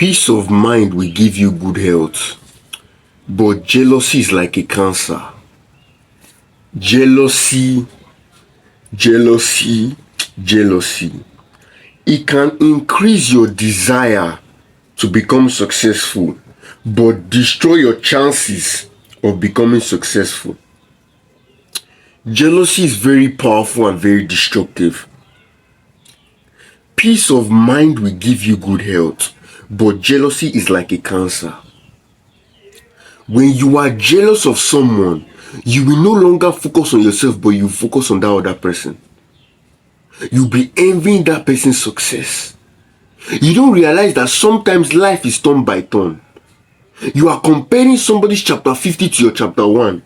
Peace of mind will give you good health, but jealousy is like a cancer. Jealousy, jealousy, jealousy. It can increase your desire to become successful, but destroy your chances of becoming successful. Jealousy is very powerful and very destructive. Peace of mind will give you good health, but jealousy is like a cancer. When you are jealous of someone, you will no longer focus on yourself, but you focus on that other person. You'll be envying that person's success. You don't realize that sometimes life is turn by turn. You are comparing somebody's chapter 50 to your chapter 1.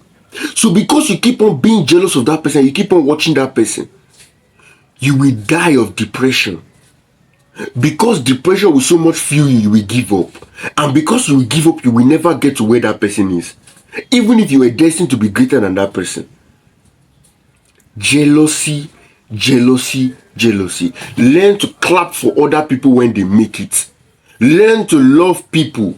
So because you keep on being jealous of that person, you keep on watching that person, you will die of depression. Because depression will so much fuel you, you will give up. And because you will give up, you will never get to where that person is. Even if you were destined to be greater than that person. Jealousy, jealousy, jealousy. Learn to clap for other people when they make it. Learn to love people.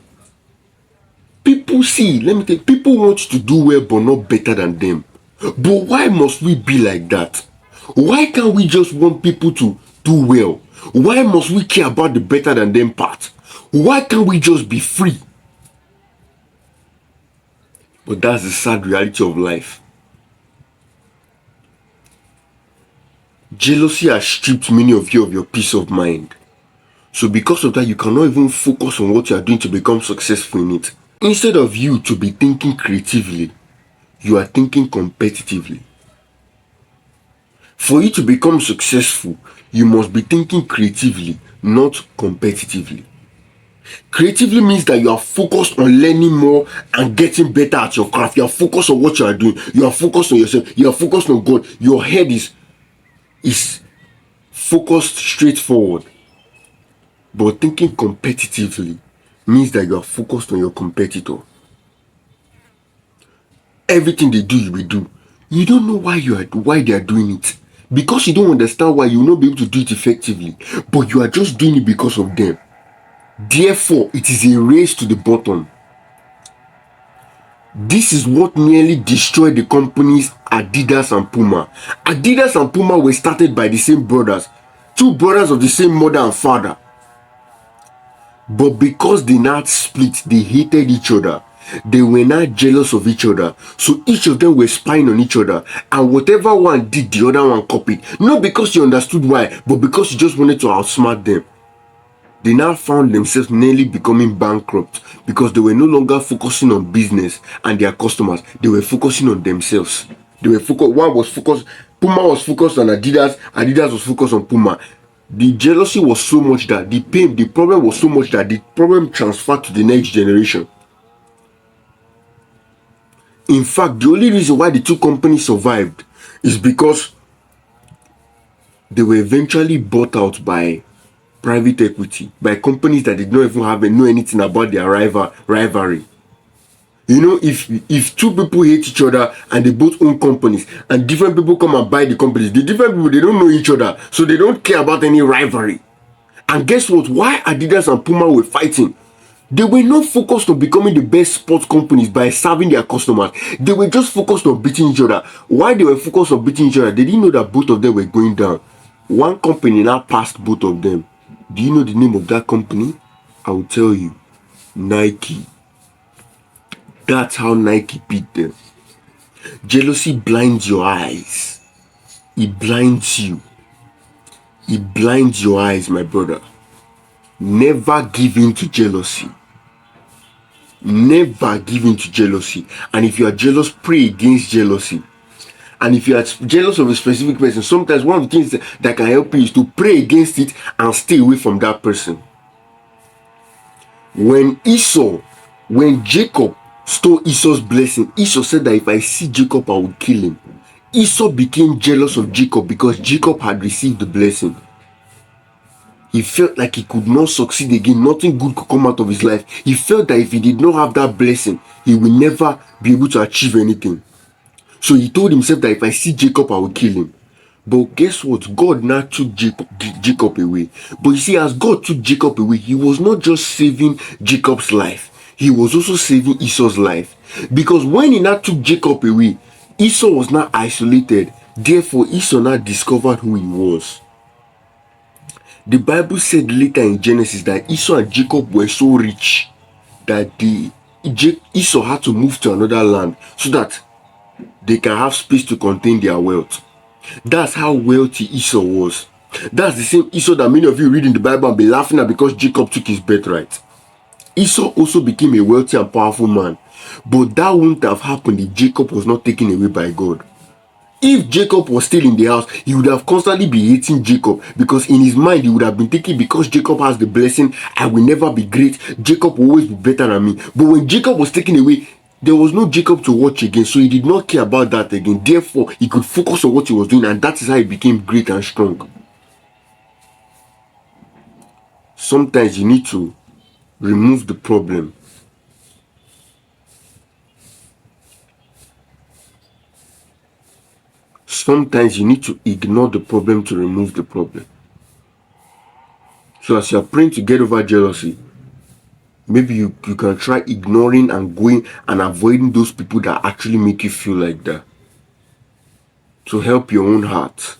People let me tell you, people want you to do well but not better than them. But why must we be like that? Why can't we just want people to do well? Why must we care about the better than them part? Why can't we just be free? But that's the sad reality of life. Jealousy has stripped many of you of your peace of mind. So because of that, you cannot even focus on what you are doing to become successful in it. Instead of you to be thinking creatively, you are thinking competitively. For you to become successful, you must be thinking creatively, not competitively. Creatively means that you are focused on learning more and getting better at your craft. You are focused on what you are doing. You are focused on yourself. You are focused on God. Your head is focused straightforward. But thinking competitively means that you are focused on your competitor. Everything they do, you will do. You don't know why they are doing it. Because you don't understand why, you will not be able to do it effectively. But you are just doing it because of them. Therefore, it is a race to the bottom. This is what nearly destroyed the companies Adidas and Puma. Adidas and Puma were started by the same brothers. Two brothers of the same mother and father. But because they now split, they hated each other. They were not jealous of each other. So each of them were spying on each other. And whatever one did, the other one copied. Not because you understood why, but because you just wanted to outsmart them. They now found themselves nearly becoming bankrupt because they were no longer focusing on business and their customers. They were focusing on themselves. Puma was focused on Adidas, Adidas was focused on Puma. The jealousy was so much that the problem was so much that the problem transferred to the next generation. In fact, the only reason why the two companies survived is because they were eventually bought out by private equity, by companies that did not even know anything about their rivalry. You know, if two people hate each other and they both own companies and different people come and buy the companies, the different people, they don't know each other, so they don't care about any rivalry. And guess what? Why Adidas and Puma were fighting? They were not focused on becoming the best sports companies by serving their customers. They were just focused on beating each other. Why they were focused on beating each other? They didn't know that both of them were going down. One company now passed both of them. Do you know the name of that company? I will tell you. Nike. That's how Nike beat them. Jealousy blinds your eyes. It blinds you. It blinds your eyes, my brother. Never give in to jealousy. Never give in to jealousy. And if you are jealous, pray against jealousy. And if you are jealous of a specific person, sometimes one of the things that can help you is to pray against it and stay away from that person. When Jacob stole Esau's blessing, Esau said that if I see Jacob, I will kill him. Esau became jealous of Jacob because Jacob had received the blessing. He felt like he could not succeed again. Nothing good could come out of his life. He felt that if he did not have that blessing, he will never be able to achieve anything. So he told himself that if I see Jacob, I will kill him. But guess what? God now took Jacob away. But you see, as God took Jacob away, he was not just saving Jacob's life, he was also saving Esau's life. Because when he now took Jacob away, Esau was now isolated. Therefore, Esau now discovered who he was. The Bible said later in Genesis that Esau and Jacob were so rich that Esau had to move to another land so that they can have space to contain their wealth. That's how wealthy Esau was. That's the same Esau that many of you read in the Bible and be laughing at because Jacob took his birthright. Esau also became a wealthy and powerful man. But that wouldn't have happened if Jacob was not taken away by God. If Jacob was still in the house, he would have constantly be hating Jacob, because in his mind he would have been thinking, because Jacob has the blessing, I will never be great. Jacob will always be better than me. But when Jacob was taken away, there was no Jacob to watch again, so he did not care about that again. Therefore, he could focus on what he was doing, and that is how he became great and strong. Sometimes you need to remove the problem. Sometimes you need to ignore the problem to remove the problem. So as you are praying to get over jealousy, maybe you can try ignoring and going and avoiding those people that actually make you feel like that, to help your own heart.